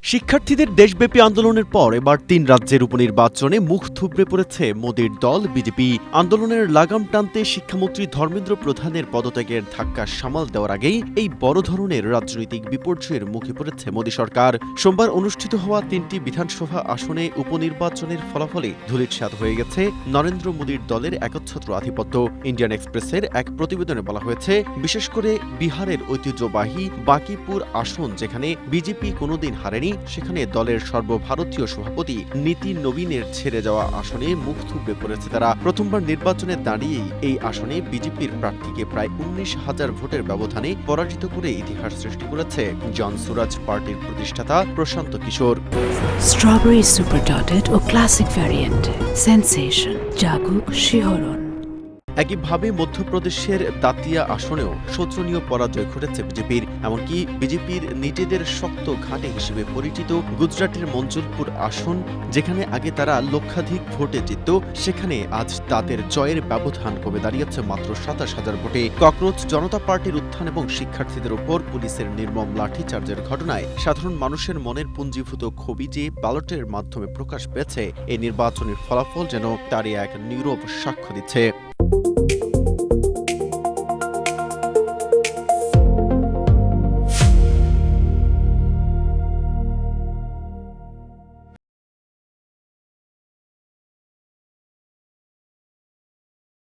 শিক্ষার্থীদের দেশব্যাপী আন্দোলনের পর এবার ৩ রাজ্যের উপনির্বাচনে মুখ থুবড়ে পড়েছে মোদির দল বিজেপি। আন্দোলনের লাগাম টানতে শিক্ষামন্ত্রী ধর্মেন্দ্র প্রধানের পদত্যাগের ধাক্কা সামাল দেওয়ার আগেই এই বড় ধরনের রাজনৈতিক বিপর্যয়ের মুখে পড়েছে মোদি সরকার। সোমবার অনুষ্ঠিত হওয়া ৩টি বিধানসভা আসনে উপনির্বাচনের ফলাফলে ধূলিসাৎ হয়ে গেছে নরেন্দ্র মোদির দলের একচ্ছত্র আধিপত্য। ইন্ডিয়ান এক্সপ্রেসের এক প্রতিবেদনে বলা হয়েছে, বিশেষ করে বিহারের ঐতিহ্যবাহী বাকিপুর আসন, যেখানে বিজেপি কোনোদিন হারেনি, সেখানে দলের সর্বভারতীয় সভাপতি নীতিন নবীনের ছেড়ে যাওয়া আসনে মুখ থুবড়ে পড়েছে তারা। প্রথমবার নির্বাচনে দাঁড়িয়েই এই আসনে বিজেপির প্রার্থীকে প্রায় ১৯,০০০ ভোটের ব্যবধানে পরাজিত করে ইতিহাস সৃষ্টি করেছে জন সুরাজ পার্টির প্রতিষ্ঠাতা Prashant Kishor. Strawberry super dotted ও ক্লাসিক ভ্যারিয়েন্ট সেন্সেশন জাগুক শিহরণ। একইভাবে মধ্যপ্রদেশের দাতিয়া আসনেও শোচনীয় পরাজয় ঘটেছে বিজেপির। এমনকি বিজেপির নিজেদের শক্ত ঘাঁটি হিসেবে পরিচিত গুজরাটের মঞ্জুরপুর আসন, যেখানে আগে তারা লক্ষাধিক ভোটে জিতত, সেখানে আজ তাদের জয়ের ব্যবধান কমে দাঁড়িয়েছে মাত্র ২৭,০০০ ভোটে। ককরোচ জনতা পার্টির উত্থান এবং শিক্ষার্থীদের উপর পুলিশের নির্মম লাঠিচার্জের ঘটনায় সাধারণ মানুষের মনের পুঞ্জীভূত ক্ষোভই যে ব্যালটের মাধ্যমে প্রকাশ পেয়েছে, এই নির্বাচনের ফলাফল যেন তারই এক নীরব সাক্ষ্য দিচ্ছে।